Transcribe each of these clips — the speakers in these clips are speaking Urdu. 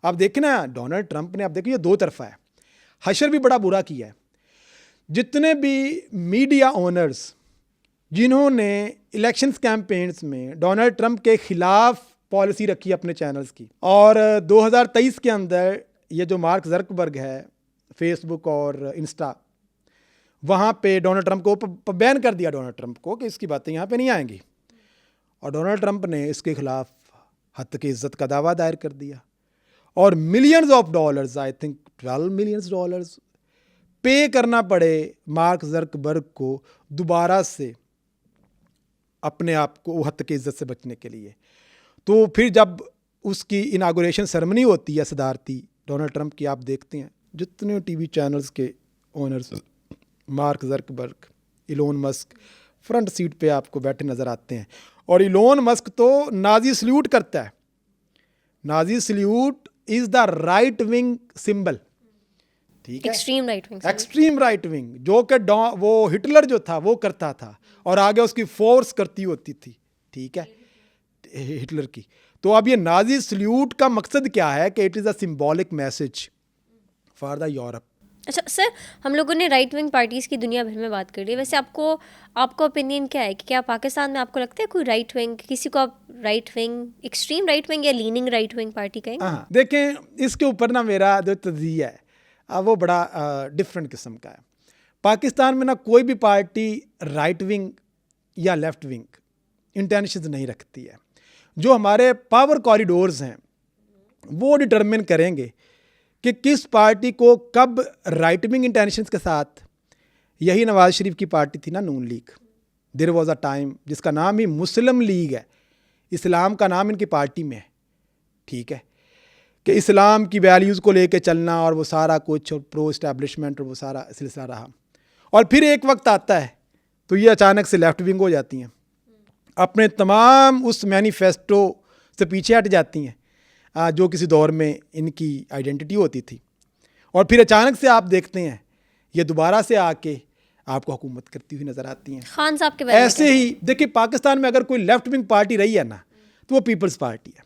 آپ دیکھیں نا ڈونلڈ ٹرمپ نے, آپ دیکھیں یہ دو طرفہ ہے, حشر بھی بڑا برا کیا ہے. جتنے بھی میڈیا اونرز جنہوں نے الیکشنز کیمپینز میں ڈونلڈ ٹرمپ کے خلاف پالیسی رکھی اپنے چینلز کی, اور 2023 کے اندر یہ جو مارک زرکبرگ ہے فیس بک اور انسٹا, وہاں پہ ڈونلڈ ٹرمپ کو بین کر دیا, ڈونلڈ ٹرمپ کو کہ اس کی باتیں یہاں پہ نہیں آئیں گی, اور ڈونلڈ ٹرمپ نے اس کے خلاف حد تک عزت کا دعویٰ دائر کر دیا, اور millions of dollars, I think 12 millions dollars pay کرنا پڑے مارک زرکبرگ کو دوبارہ سے اپنے آپ کو حد تک عزت سے بچنے کے لیے. تو پھر جب اس کی اناگوریشن سرمنی ہوتی ہے صدارتی ڈونلڈ ٹرمپ کی, آپ دیکھتے ہیں جتنے ٹی وی چینلز کے owners mark زرکبرگ, Elon Musk front set پہ آپ کو بیٹھے نظر آتے ہیں. اور ایلون مسک تو نازی سلیوٹ کرتا ہے. Nazi salute is the right wing symbol, ٹھیک ہے, ایکسٹریم رائٹ ونگ, جو کہ وہ ہٹلر جو تھا وہ کرتا تھا, اور آگے اس کی فورس کرتی ہوتی تھی, ٹھیک ہے, ہٹلر کی. تو اب یہ نازی سلیوٹ کا مقصد کیا ہے کہ it is a symbolic message for the Europe. اچھا سر, ہم لوگوں نے رائٹ ونگ پارٹیز کی دنیا بھر میں بات کر لی, ویسے آپ کو اوپینین کیا ہے کہ کیا پاکستان میں آپ کو لگتا ہے کوئی رائٹ ونگ, کسی کو آپ right wing, extreme right wing یا لیننگ رائٹ ونگ پارٹی کہیں گے؟ ہاں دیکھیں, اس کے اوپر نا میرا جو تجزیہ ہے وہ بڑا ڈفرینٹ قسم کا ہے. پاکستان میں نا کوئی بھی پارٹی رائٹ ونگ یا لیفٹ ونگ انٹینشنز نہیں رکھتی ہے. جو ہمارے پاور کوریڈورز ہیں وہ ڈٹرمن کریں گے کہ کس پارٹی کو کب رائٹ ونگ انٹینشنز کے ساتھ. یہی نواز شریف کی پارٹی تھی نا, Noon League. There was a time جس کا نام ہی مسلم لیگ ہے, اسلام کا نام ان کی پارٹی میں ہے, ٹھیک ہے, کہ اسلام کی ویلیوز کو لے کے چلنا اور وہ سارا کچھ, اور پرو اسٹیبلشمنٹ اور وہ سارا سلسلہ رہا. اور پھر ایک وقت آتا ہے تو یہ اچانک سے لیفٹ ونگ ہو جاتی ہیں, اپنے تمام اس مینیفیسٹو سے پیچھے ہٹ جاتی ہیں جو کسی دور میں ان کی آئیڈینٹی ہوتی تھی, اور پھر اچانک سے آپ دیکھتے ہیں یہ دوبارہ سے آ کے آپ کو حکومت کرتی ہوئی نظر آتی ہیں. خان صاحب کے بارے میں ایسے ہی دیکھیں, پاکستان میں اگر کوئی لیفٹ ونگ پارٹی رہی ہے نا تو وہ پیپلز پارٹی ہے,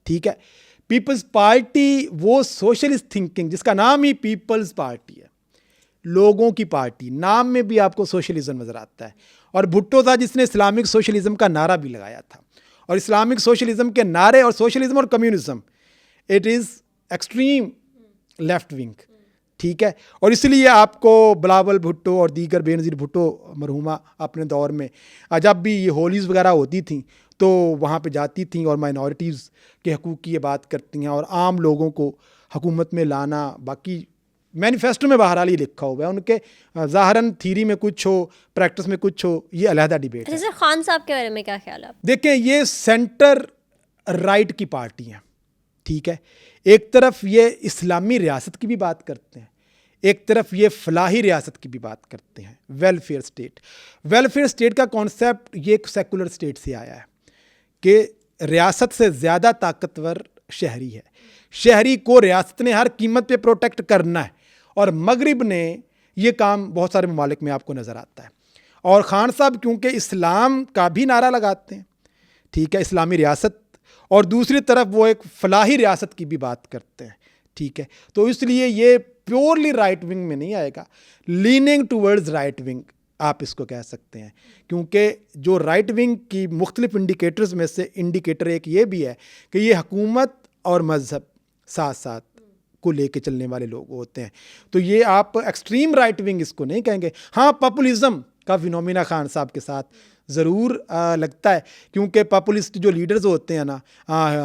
ٹھیک ہے. پیپلز پارٹی وہ سوشلسٹ تھنکنگ جس کا نام ہی پیپلز پارٹی ہے, لوگوں کی پارٹی, نام میں بھی آپ کو سوشلزم نظر آتا ہے. اور بھٹو تھا جس نے اسلامک سوشلزم کا نعرہ بھی لگایا تھا, اور اسلامک سوشلزم کے نعرے اور سوشلزم اور communism it is extreme left wing, ٹھیک ہے. اور اس لیے آپ کو بلاول بھٹو اور دیگر بے نظیر بھٹو مرحومہ اپنے دور میں جب بھی یہ ہولیز وغیرہ ہوتی تھیں تو وہاں پہ جاتی تھیں اور مائنورٹیز کے حقوق کی یہ بات کرتی ہیں, اور عام لوگوں کو حکومت میں لانا. باقی مینیفیسٹو میں بہرحال ہی لکھا ہوا ہے ان کے, ظاہراً تھیری میں کچھ ہو, پریکٹس میں کچھ ہو, یہ علیحدہ ڈیبیٹ ہے. سر خان صاحب کے بارے میں کیا خیال ہے آپ؟ دیکھیں یہ سینٹر رائٹ کی پارٹی ہیں, ٹھیک ہے. ایک طرف یہ اسلامی ریاست کی بھی بات کرتے ہیں, ایک طرف یہ فلاحی ریاست کی بھی بات کرتے ہیں, ویلفیئر اسٹیٹ. ویلفیئر اسٹیٹ کا کانسیپٹ یہ ایک سیکولر اسٹیٹ سے آیا ہے کہ ریاست سے زیادہ طاقتور شہری ہے, شہری کو ریاست نے ہر قیمت پہ پروٹیکٹ کرنا ہے. اور مغرب نے یہ کام بہت سارے ممالک میں آپ کو نظر آتا ہے. اور خان صاحب کیونکہ اسلام کا بھی نعرہ لگاتے ہیں, ٹھیک ہے, اسلامی ریاست, اور دوسری طرف وہ ایک فلاحی ریاست کی بھی بات کرتے ہیں, ٹھیک ہے. تو اس لیے یہ پیورلی رائٹ ونگ میں نہیں آئے گا, لیننگ ٹورڈز رائٹ ونگ آپ اس کو کہہ سکتے ہیں. کیونکہ جو رائٹ ونگ کی مختلف انڈیکیٹرز میں سے انڈیکیٹر ایک یہ بھی ہے کہ یہ حکومت اور مذہب ساتھ ساتھ کو لے کے چلنے والے لوگ ہوتے ہیں. تو یہ آپ ایکسٹریم رائٹ ونگ اس کو نہیں کہیں گے. ہاں پاپولیزم کا فینومینا خان صاحب کے ساتھ ضرور لگتا ہے, کیونکہ پاپولسٹ جو لیڈرز ہوتے ہیں نا,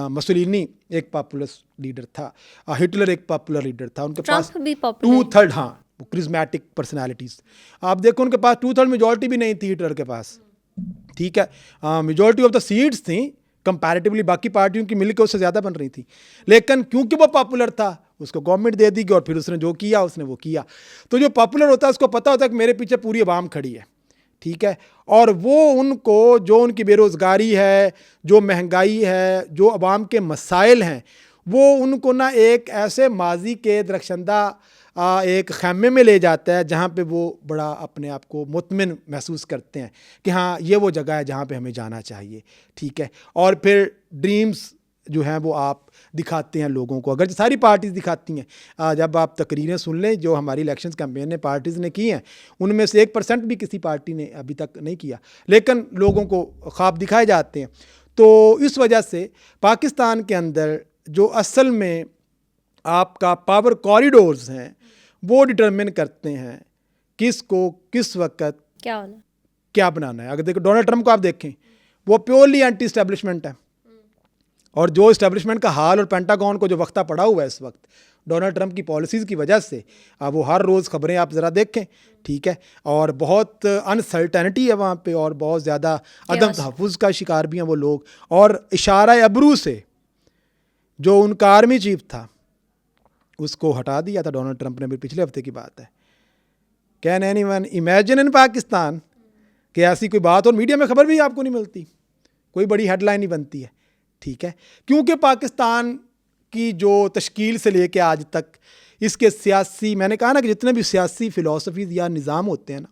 مسولینی ایک پاپولسٹ لیڈر تھا, ہٹلر ایک پاپولر لیڈر تھا, ان کے پاس 2/3 ہاں کرزمیٹک پرسنالٹیز. آپ دیکھو ان کے پاس 2/3 میجورٹی بھی نہیں تھی ہٹلر کے پاس, ٹھیک ہے. میجورٹی آف دا سیٹس تھیں کمپیریٹیولی باقی پارٹیوں کی مل کے اس سے زیادہ بن رہی تھی, لیکن کیونکہ وہ پاپولر تھا اس کو گورنمنٹ دے دی گئی, اور پھر اس نے جو کیا اس نے وہ کیا. تو جو پاپولر ہوتا ہے اس کو پتہ ہوتا ہے کہ میرے پیچھے پوری عوام کھڑی ہے, ٹھیک ہے. اور وہ ان کو جو ان کی بے روزگاری ہے, جو مہنگائی ہے, جو عوام کے مسائل ہیں, وہ ان کو نہ ایک ایسے ماضی کے درخشندہ ایک خیمے میں لے جاتا ہے جہاں پہ وہ بڑا اپنے آپ کو مطمئن محسوس کرتے ہیں کہ ہاں یہ وہ جگہ ہے جہاں پہ ہمیں جانا چاہیے, ٹھیک ہے. اور پھر ڈریمز جو ہیں وہ آپ دکھاتے ہیں لوگوں کو, اگر ساری پارٹیز دکھاتی ہیں. جب آپ تقریریں سن لیں جو ہماری الیکشنز کیمپین نے پارٹیز نے کی ہیں, ان میں سے 1% بھی کسی پارٹی نے ابھی تک نہیں کیا, لیکن لوگوں کو خواب دکھائے جاتے ہیں. تو اس وجہ سے پاکستان کے اندر جو اصل میں آپ کا پاور کوریڈورز ہیں وہ ڈٹرمن کرتے ہیں کس کو کس وقت کیا بنانا ہے. اگر دیکھیں ڈونلڈ ٹرمپ کو آپ دیکھیں, وہ پیورلی اینٹی اسٹیبلشمنٹ ہے, اور جو اسٹیبلشمنٹ کا حال اور پینٹاگون کو جو وقتہ پڑا ہوا ہے اس وقت ڈونلڈ ٹرمپ کی پالیسیز کی وجہ سے, وہ ہر روز خبریں آپ ذرا دیکھیں, ٹھیک ہے, اور بہت انسرٹینٹی ہے وہاں پہ, اور بہت زیادہ عدم تحفظ کا شکار بھی ہیں وہ لوگ. اور اشارہ ابرو سے جو ان کا آرمی چیف تھا اس کو ہٹا دیا تھا ڈونلڈ ٹرمپ نے, پچھلے ہفتے کی بات ہے. کین اینی ون امیجن ان پاکستان کہ ایسی کوئی بات, اور میڈیا میں خبر بھی آپ کو نہیں ملتی, کوئی بڑی ہیڈ لائن نہیں بنتی ہے, ٹھیک ہے, کیونکہ پاکستان کی جو تشکیل سے لے کے آج تک اس کے سیاسی, میں نے کہا نا کہ جتنے بھی سیاسی فلسفیز یا نظام ہوتے ہیں نا,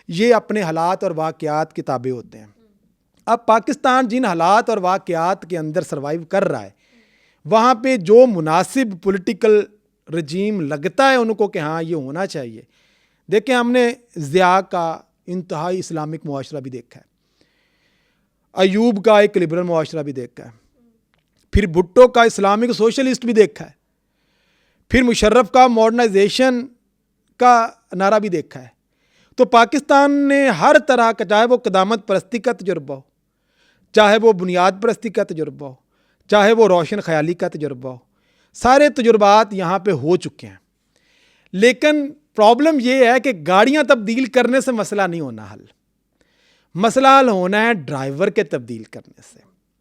یہ اپنے حالات اور واقعات کے تابع ہوتے ہیں. اب پاکستان جن حالات اور واقعات کے اندر سروائیو کر رہا ہے, وہاں پہ جو مناسب پولیٹیکل رجیم لگتا ہے ان کو کہ ہاں یہ ہونا چاہیے. دیکھیں ہم نے ضیاء کا انتہائی اسلامک معاشرہ بھی دیکھا ہے, ایوب کا ایک لبرل معاشرہ بھی دیکھا ہے, پھر بھٹو کا اسلامک سوشلسٹ بھی دیکھا ہے, پھر مشرف کا ماڈرنائزیشن کا نعرہ بھی دیکھا ہے. تو پاکستان نے ہر طرح کا, چاہے وہ قدامت پرستی کا تجربہ ہو, چاہے وہ بنیاد پرستی کا تجربہ ہو, چاہے وہ روشن خیالی کا تجربہ ہو, سارے تجربات یہاں پہ ہو چکے ہیں. لیکن پرابلم یہ ہے کہ گاڑیاں تبدیل کرنے سے مسئلہ نہیں ہونا حل, مسئلہ حل ہونا ہے ڈرائیور کے تبدیل کرنے سے.